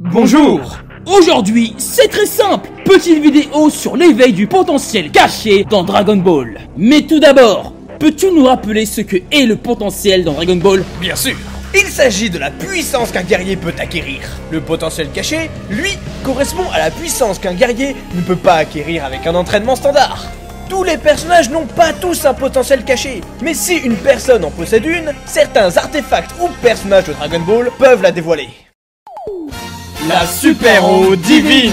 Bonjour. Aujourd'hui, c'est très simple. Petite vidéo sur l'éveil du potentiel caché dans Dragon Ball. Mais tout d'abord, peux-tu nous rappeler ce que est le potentiel dans Dragon Ball? Bien sûr. Il s'agit de la puissance qu'un guerrier peut acquérir. Le potentiel caché, lui, correspond à la puissance qu'un guerrier ne peut pas acquérir avec un entraînement standard. Tous les personnages n'ont pas tous un potentiel caché, mais si une personne en possède une, certains artefacts ou personnages de Dragon Ball peuvent la dévoiler. La super-eau divine.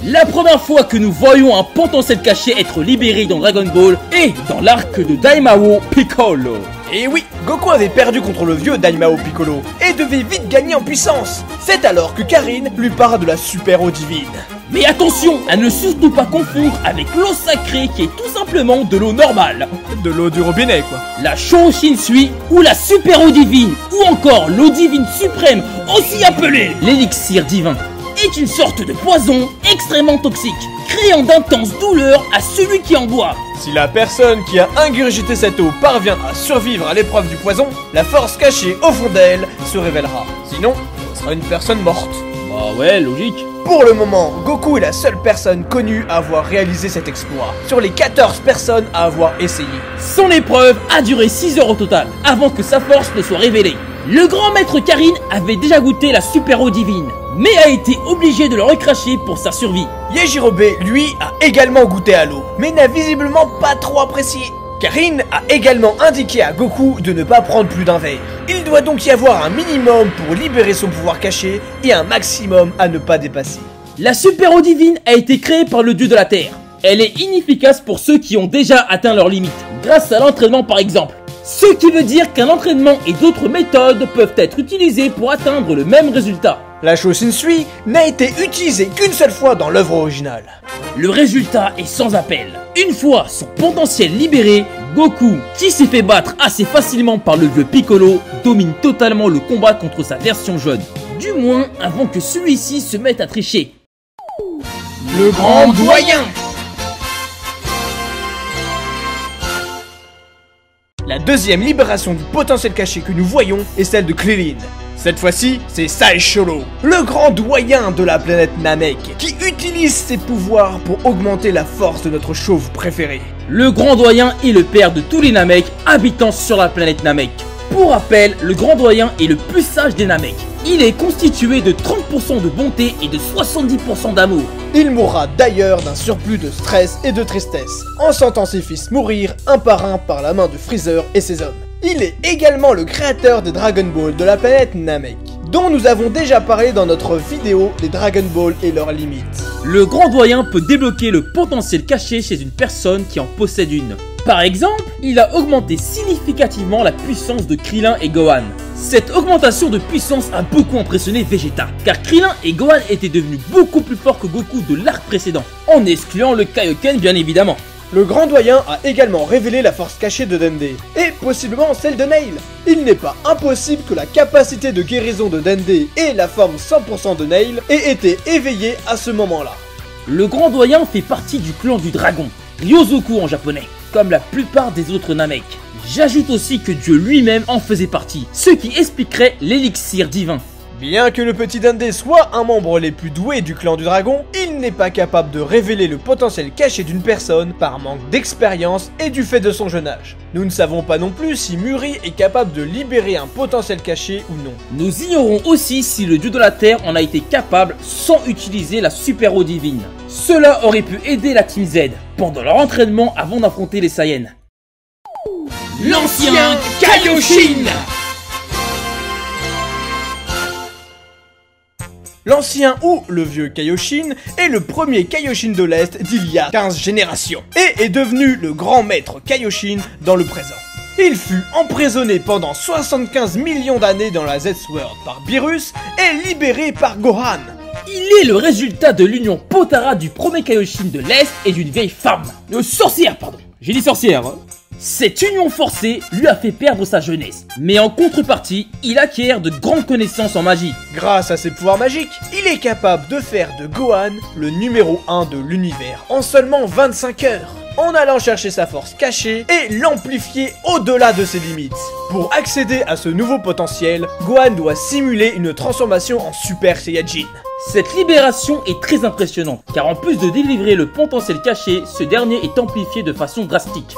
La première fois que nous voyons un potentiel caché être libéré dans Dragon Ball est dans l'arc de Daimao Piccolo. Et oui, Goku avait perdu contre le vieux Daimao Piccolo et devait vite gagner en puissance. C'est alors que Karin lui parle de la super-eau divine. Mais attention à ne surtout pas confondre avec l'eau sacrée qui est tout simplement de l'eau normale. De l'eau du robinet quoi. La Shōshin-sui ou la super-eau divine ou encore l'eau divine suprême, aussi appelée l'élixir divin, est une sorte de poison extrêmement toxique, créant d'intenses douleurs à celui qui en boit. Si la personne qui a ingurgité cette eau parvient à survivre à l'épreuve du poison, la force cachée au fond d'elle se révélera. Sinon, ce sera une personne morte. Bah ouais, logique. Pour le moment, Goku est la seule personne connue à avoir réalisé cet exploit, sur les 14 personnes à avoir essayé. Son épreuve a duré 6 heures au total, avant que sa force ne soit révélée. Le grand maître Karin avait déjà goûté la super-eau divine, mais a été obligé de le recracher pour sa survie. Yajirobe, lui, a également goûté à l'eau, mais n'a visiblement pas trop apprécié. Karin a également indiqué à Goku de ne pas prendre plus d'un verre. Il doit donc y avoir un minimum pour libérer son pouvoir caché et un maximum à ne pas dépasser. La super-eau divine a été créée par le dieu de la terre. Elle est inefficace pour ceux qui ont déjà atteint leurs limites, grâce à l'entraînement par exemple. Ce qui veut dire qu'un entraînement et d'autres méthodes peuvent être utilisées pour atteindre le même résultat. La Shōshin-sui n'a été utilisée qu'une seule fois dans l'œuvre originale. Le résultat est sans appel. Une fois son potentiel libéré, Goku, qui s'est fait battre assez facilement par le vieux Piccolo, domine totalement le combat contre sa version jeune. Du moins avant que celui-ci se mette à tricher. Le grand doyen. La deuxième libération du potentiel caché que nous voyons est celle de Krillin. Cette fois-ci, c'est Saisholo, le grand doyen de la planète Namek, qui utilise ses pouvoirs pour augmenter la force de notre chauve préféré. Le grand doyen est le père de tous les Namek habitant sur la planète Namek. Pour rappel, le grand doyen est le plus sage des Namek. Il est constitué de 30% de bonté et de 70% d'amour. Il mourra d'ailleurs d'un surplus de stress et de tristesse, en sentant ses fils mourir un par un par la main de Freezer et ses hommes. Il est également le créateur des Dragon Ball de la planète Namek, dont nous avons déjà parlé dans notre vidéo des Dragon Ball et leurs limites. Le grand doyen peut débloquer le potentiel caché chez une personne qui en possède une. Par exemple, il a augmenté significativement la puissance de Krillin et Gohan. Cette augmentation de puissance a beaucoup impressionné Vegeta, car Krillin et Gohan étaient devenus beaucoup plus forts que Goku de l'arc précédent, en excluant le Kaioken bien évidemment. Le grand doyen a également révélé la force cachée de Dende, et possiblement celle de Nail. Il n'est pas impossible que la capacité de guérison de Dende et la forme 100% de Nail aient été éveillées à ce moment-là. Le grand doyen fait partie du clan du dragon, Ryozoku en japonais, comme la plupart des autres Namek. J'ajoute aussi que Dieu lui-même en faisait partie, ce qui expliquerait l'élixir divin. Bien que le petit Dende soit un membre les plus doués du clan du dragon, il n'est pas capable de révéler le potentiel caché d'une personne par manque d'expérience et du fait de son jeune âge. Nous ne savons pas non plus si Muri est capable de libérer un potentiel caché ou non. Nous ignorons aussi si le dieu de la terre en a été capable sans utiliser la super-eau divine. Cela aurait pu aider la Team Z pendant leur entraînement avant d'affronter les Saiyans. L'ancien Kaioshin. L'ancien ou le vieux Kaioshin est le premier Kaioshin de l'Est d'il y a 15 générations et est devenu le grand maître Kaioshin dans le présent. Il fut emprisonné pendant 75 millions d'années dans la Z-Sword par Beerus et libéré par Gohan. Il est le résultat de l'union Potara du premier Kaioshin de l'Est et d'une vieille femme. Sorcière, pardon. J'ai dit sorcière, hein. Cette union forcée lui a fait perdre sa jeunesse, mais en contrepartie, il acquiert de grandes connaissances en magie. Grâce à ses pouvoirs magiques, il est capable de faire de Gohan le numéro 1 de l'univers en seulement 25 heures. en allant chercher sa force cachée et l'amplifier au-delà de ses limites. Pour accéder à ce nouveau potentiel, Gohan doit simuler une transformation en Super Saiyajin. Cette libération est très impressionnante, car en plus de délivrer le potentiel caché, ce dernier est amplifié de façon drastique.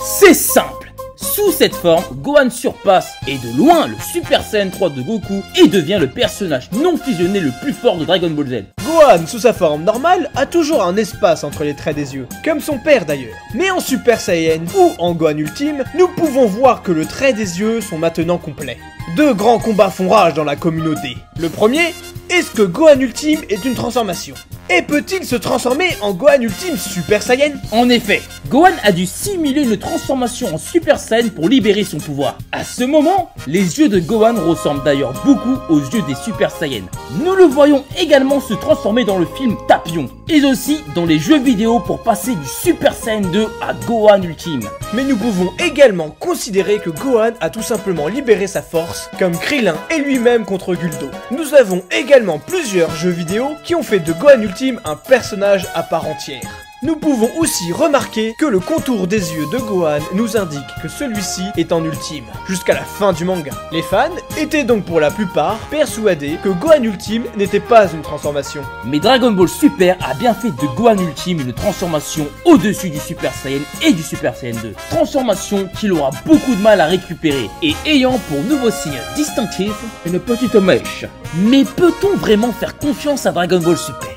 C'est simple! Sous cette forme, Gohan surpasse, et de loin, le Super Saiyan 3 de Goku et devient le personnage non fusionné le plus fort de Dragon Ball Z. Gohan, sous sa forme normale, a toujours un espace entre les traits des yeux, comme son père d'ailleurs. Mais en Super Saiyan ou en Gohan Ultime, nous pouvons voir que le trait des yeux sont maintenant complets. Deux grands combats font rage dans la communauté. Le premier, est-ce que Gohan Ultime est une transformation? Et peut-il se transformer en Gohan Ultime Super Saiyan? En effet, Gohan a dû simuler une transformation en Super Saiyan pour libérer son pouvoir. À ce moment, les yeux de Gohan ressemblent d'ailleurs beaucoup aux yeux des Super Saiyans. Nous le voyons également se transformer dans le film Tapion, et aussi dans les jeux vidéo pour passer du Super Saiyan 2 à Gohan Ultime. Mais nous pouvons également considérer que Gohan a tout simplement libéré sa force, comme Krillin et lui-même contre Guldo. Nous avons également plusieurs jeux vidéo qui ont fait de Gohan Ultime un personnage à part entière. Nous pouvons aussi remarquer que le contour des yeux de Gohan nous indique que celui-ci est en ultime, jusqu'à la fin du manga. Les fans étaient donc pour la plupart persuadés que Gohan Ultime n'était pas une transformation. Mais Dragon Ball Super a bien fait de Gohan Ultime une transformation au-dessus du Super Saiyan et du Super Saiyan 2. Transformation qu'il aura beaucoup de mal à récupérer, et ayant pour nouveau signe distinctif une petite mèche. Mais peut-on vraiment faire confiance à Dragon Ball Super?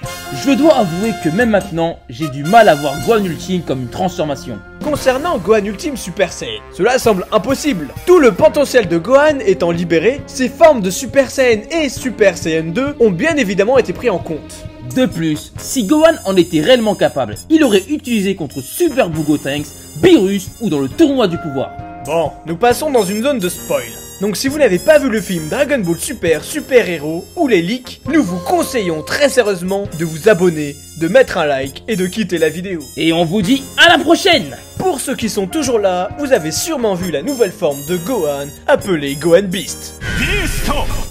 Je dois avouer que même maintenant, j'ai du mal à voir Gohan Ultime comme une transformation. Concernant Gohan Ultime Super Saiyan, cela semble impossible. Tout le potentiel de Gohan étant libéré, ses formes de Super Saiyan et Super Saiyan 2 ont bien évidemment été pris en compte. De plus, si Gohan en était réellement capable, il aurait utilisé contre Super Bugotanks, Beerus ou dans le tournoi du pouvoir. Bon, nous passons dans une zone de spoil. Donc si vous n'avez pas vu le film Dragon Ball Super Super Hero ou les leaks, nous vous conseillons très sérieusement de vous abonner, de mettre un like et de quitter la vidéo. Et on vous dit à la prochaine! Pour ceux qui sont toujours là, vous avez sûrement vu la nouvelle forme de Gohan appelée Gohan Beast,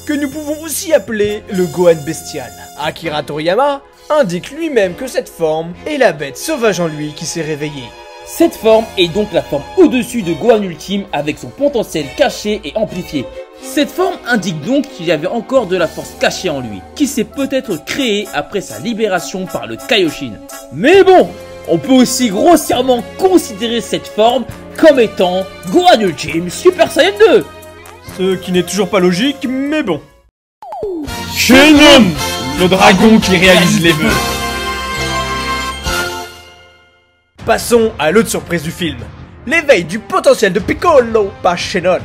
que nous pouvons aussi appeler le Gohan Bestial. Akira Toriyama indique lui-même que cette forme est la bête sauvage en lui qui s'est réveillée. Cette forme est donc la forme au-dessus de Gohan Ultime avec son potentiel caché et amplifié. Cette forme indique donc qu'il y avait encore de la force cachée en lui, qui s'est peut-être créée après sa libération par le Kaioshin. Mais bon, on peut aussi grossièrement considérer cette forme comme étant Gohan Ultime Super Saiyan 2. Ce qui n'est toujours pas logique, mais bon. Shenron, le dragon qui réalise les vœux. Passons à l'autre surprise du film, l'éveil du potentiel de Piccolo par Shenron.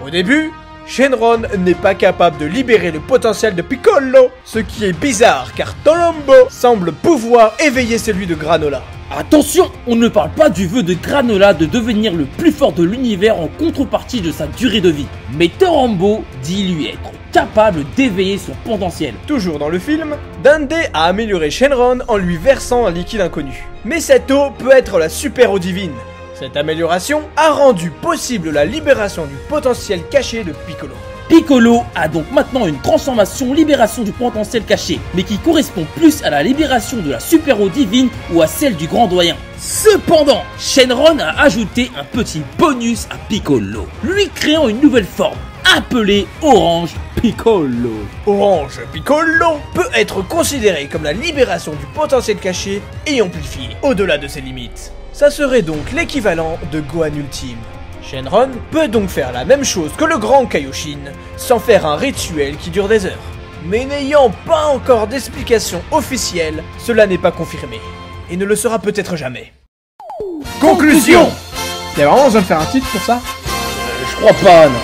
Au début, Shenron n'est pas capable de libérer le potentiel de Piccolo, ce qui est bizarre car Tolombo semble pouvoir éveiller celui de Granola. Attention, on ne parle pas du vœu de Granola de devenir le plus fort de l'univers en contrepartie de sa durée de vie. Mais Torambo dit lui être capable d'éveiller son potentiel. Toujours dans le film, Dende a amélioré Shenron en lui versant un liquide inconnu. Mais cette eau peut être la super eau divine. Cette amélioration a rendu possible la libération du potentiel caché de Piccolo. Piccolo a donc maintenant une transformation libération du potentiel caché, mais qui correspond plus à la libération de la super eau divine ou à celle du grand doyen. Cependant, Shenron a ajouté un petit bonus à Piccolo, lui créant une nouvelle forme, appelée Orange Piccolo. Orange Piccolo peut être considéré comme la libération du potentiel caché et amplifié au-delà de ses limites. Ça serait donc l'équivalent de Gohan Ultime. Shenron peut donc faire la même chose que le grand Kaioshin, sans faire un rituel qui dure des heures. Mais n'ayant pas encore d'explication officielle, cela n'est pas confirmé, et ne le sera peut-être jamais. Conclusion. Y'a vraiment besoin de faire un titre pour ça? Je crois pas, non.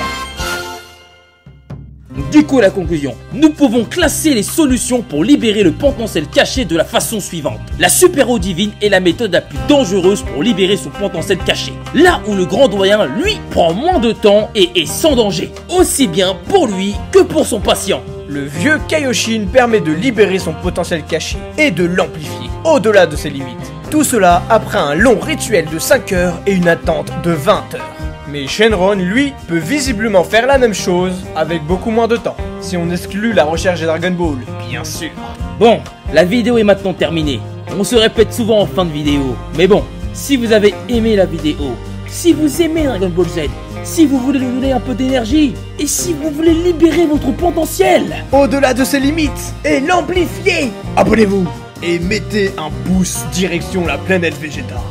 Du coup, la conclusion. Nous pouvons classer les solutions pour libérer le potentiel caché de la façon suivante. La super eau divine est la méthode la plus dangereuse pour libérer son potentiel caché. Là où le grand doyen, lui, prend moins de temps et est sans danger. Aussi bien pour lui que pour son patient. Le vieux Kaioshin permet de libérer son potentiel caché et de l'amplifier au-delà de ses limites. Tout cela après un long rituel de 5 heures et une attente de 20 heures. Mais Shenron, lui, peut visiblement faire la même chose avec beaucoup moins de temps, si on exclut la recherche de Dragon Ball, bien sûr. Bon, la vidéo est maintenant terminée. On se répète souvent en fin de vidéo, mais bon, Si vous avez aimé la vidéo, si vous aimez Dragon Ball Z, si vous voulez nous donner un peu d'énergie, et si vous voulez libérer votre potentiel, au-delà de ses limites, et l'amplifier, abonnez-vous et mettez un pouce direction la planète Vegeta.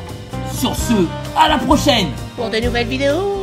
sur ce, à la prochaine Pour de nouvelles vidéos.